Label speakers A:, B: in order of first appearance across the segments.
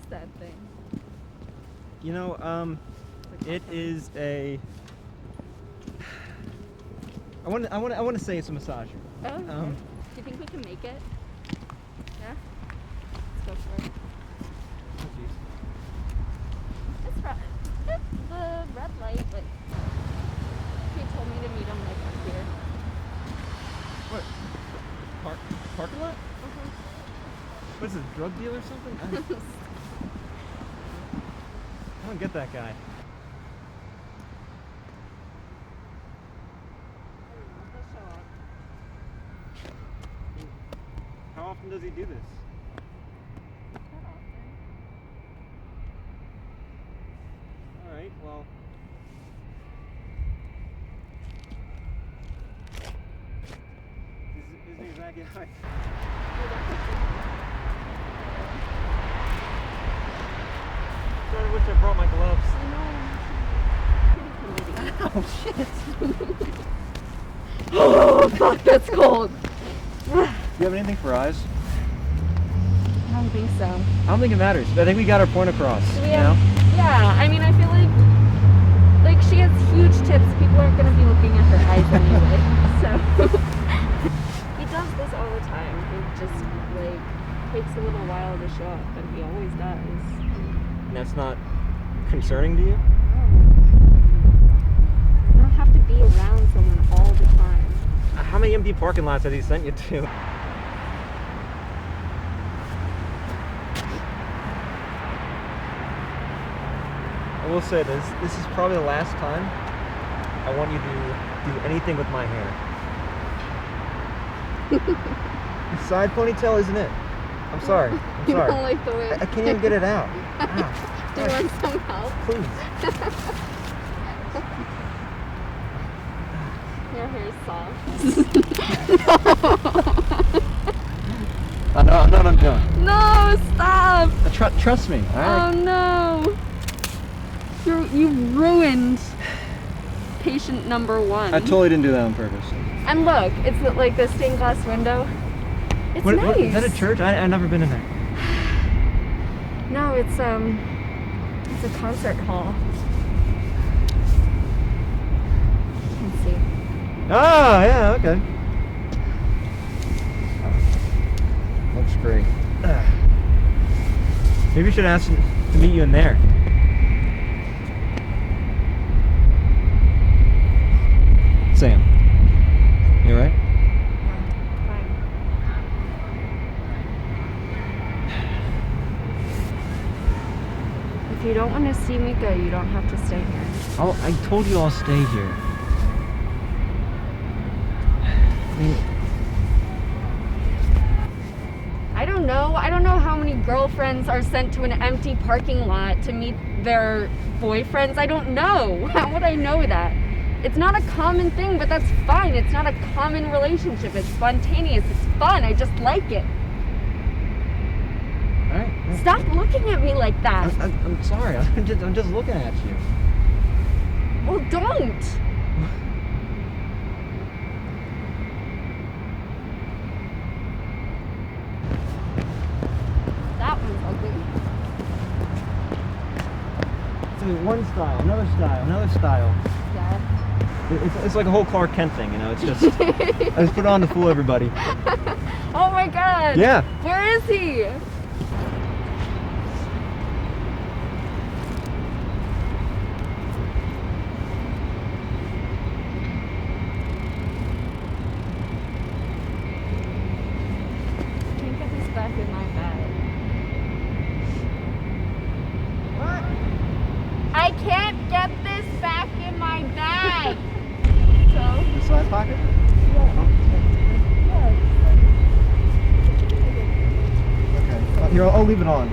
A: is that thing?
B: You know, it is a. I want to say it's a massager.
A: Oh, okay. Do you think we can make it? Yeah? Let's go for it.
B: Oh, jeez.
A: It's the red light, but he told me to meet him like up here.
B: What? Parking lot? What is this, a drug deal or something? I don't get that guy. How often does he do this?
A: Not often.
B: Alright, well. Isn't exactly how I wish I brought my gloves. Oh shit!
A: Oh fuck, that's cold.
B: Do you have anything for eyes?
A: I don't think so.
B: I don't think it matters. I think we got our point across.
A: Do we
B: you
A: have,
B: know?
A: Yeah, I mean, I feel like she has huge tips. People aren't going to be looking at her eyes anyway. So he does this all the time. It just like takes a little while to show up, and he always does.
B: And that's not concerning to you?
A: You don't have to be around someone all the time.
B: How many empty parking lots has he sent you to? I will say this is probably the last time I want you to do anything with my hair. The side ponytail isn't it. I'm sorry. I'm
A: You
B: sorry.
A: don't like the way
B: I can't even get it out. Ah,
A: Do you want some help?
B: please.
A: Your hair's soft.
B: I know what I'm doing.
A: No, stop!
B: Trust me. All right?
A: Oh no! You ruined patient number one.
B: I totally didn't do that on purpose.
A: And look, it's like the stained glass window. It's nice.
B: Is that a church? I've never been in there.
A: No, it's a concert hall. Let's see.
B: Oh, yeah, okay. Looks great. Maybe you should ask him to meet you in there. Sam, you alright?
A: Yeah, fine. If you don't want to see me go, you don't have to stay here.
B: I told you I'll stay here. I mean,
A: I don't know how many girlfriends are sent to an empty parking lot to meet their boyfriends. I don't know. How would I know that? It's not a common thing, but that's fine. It's not a common relationship. It's spontaneous. It's fun. I just like it.
B: alright.
A: Stop looking at me like that.
B: I'm sorry. I'm just looking at you.
A: Well, don't. That one's ugly.
B: It's like one style, another style, another style.
A: Yeah.
B: It's like a whole Clark Kent thing, you know? It's just, I just put it on to fool everybody.
A: Oh my god.
B: Yeah.
A: Where is he? Can't get this back in my bag.
B: What?
A: I can't get this back in my bag. So?
B: The side pocket? Okay. Here, I'll leave it on.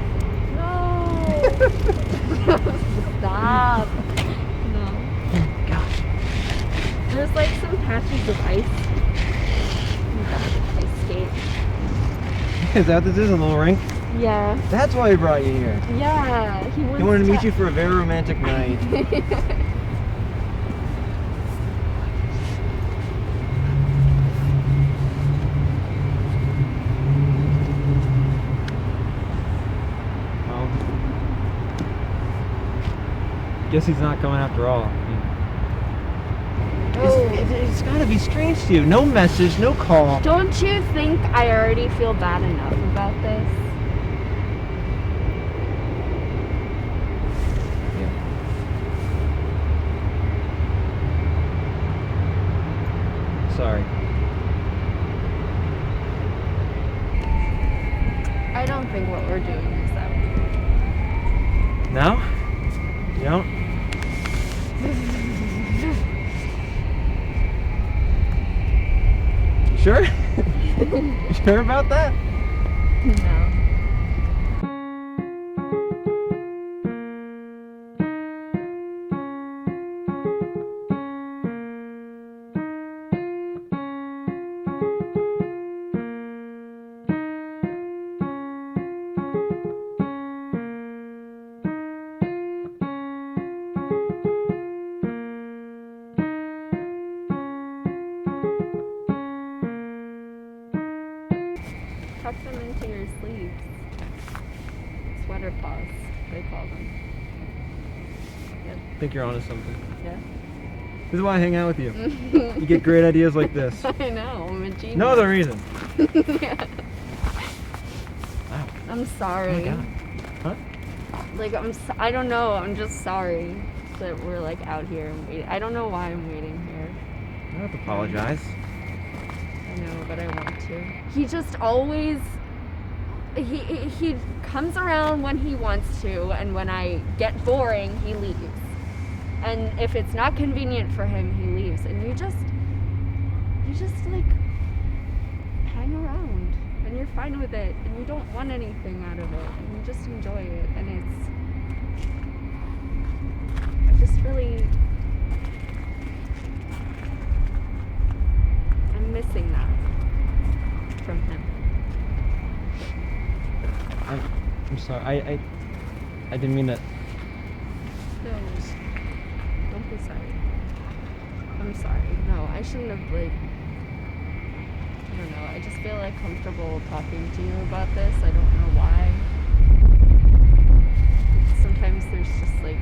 A: No. Stop. No.
B: Gosh.
A: There's like some patches of ice. Ice skate.
B: Is that what this is, a little rink?
A: Yeah.
B: That's why he brought you here.
A: Yeah. He
B: Wanted to meet you for a very romantic night. Guess he's not coming after all.
A: Oh.
B: It's gotta be strange to you. No message, no call.
A: Don't you think I already feel bad enough about this?
B: Yeah. Sorry.
A: I don't think what we're doing is that.
B: No? You don't? Sure? Sure about that?
A: No. Tuck them into your sleeves. Sweater paws, they call them. Yep.
B: I think you're onto something.
A: Yeah.
B: This is why I hang out with you. You get great ideas like this.
A: I know, I'm a genius.
B: No other reason.
A: Yeah.
B: Wow.
A: I'm
B: Oh
A: sorry.
B: my god. Huh?
A: Like, I don't know, I'm just sorry that we're like out here and waiting. I don't know why I'm waiting here.
B: I don't have to apologize.
A: I know, but I want to. He just always, he comes around when he wants to, and when I get boring, he leaves. And if it's not convenient for him, he leaves. And you just like hang around, and you're fine with it, and you don't want anything out of it, and you just enjoy it. And I just really, I'm missing that from him.
B: I'm sorry. I didn't mean that.
A: No, don't be sorry. I'm sorry. No, I shouldn't have, like, I don't know. I just feel like comfortable talking to you about this. I don't know why. Sometimes there's just like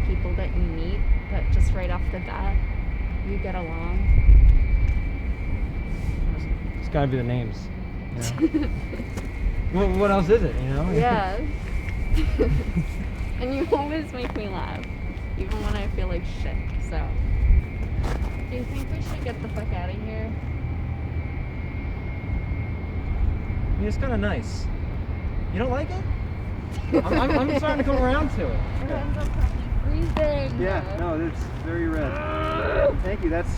A: people that you meet that just right off the bat you get along.
B: It's gotta be the names. You know? Well, what else is it, you know?
A: Yeah. And you always make me laugh, even when I feel like shit. So, do you think we should get the fuck out of here?
B: I mean, it's kind of nice. You don't like it? I'm starting to come around to it.
A: Your hands are probably freezing.
B: Yeah, no, it's very red. Thank you. That's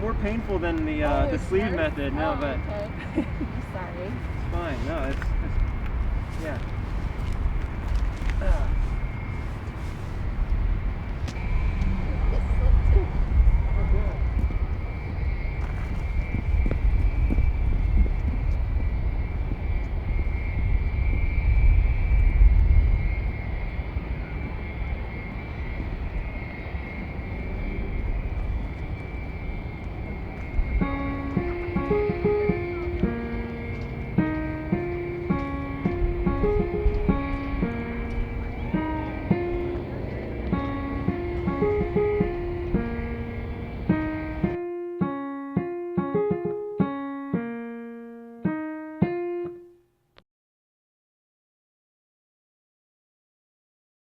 B: more painful than the
A: it
B: sleeve
A: hurts?
B: method. No,
A: Oh,
B: but
A: okay. I'm sorry.
B: it's fine. No, it's yeah.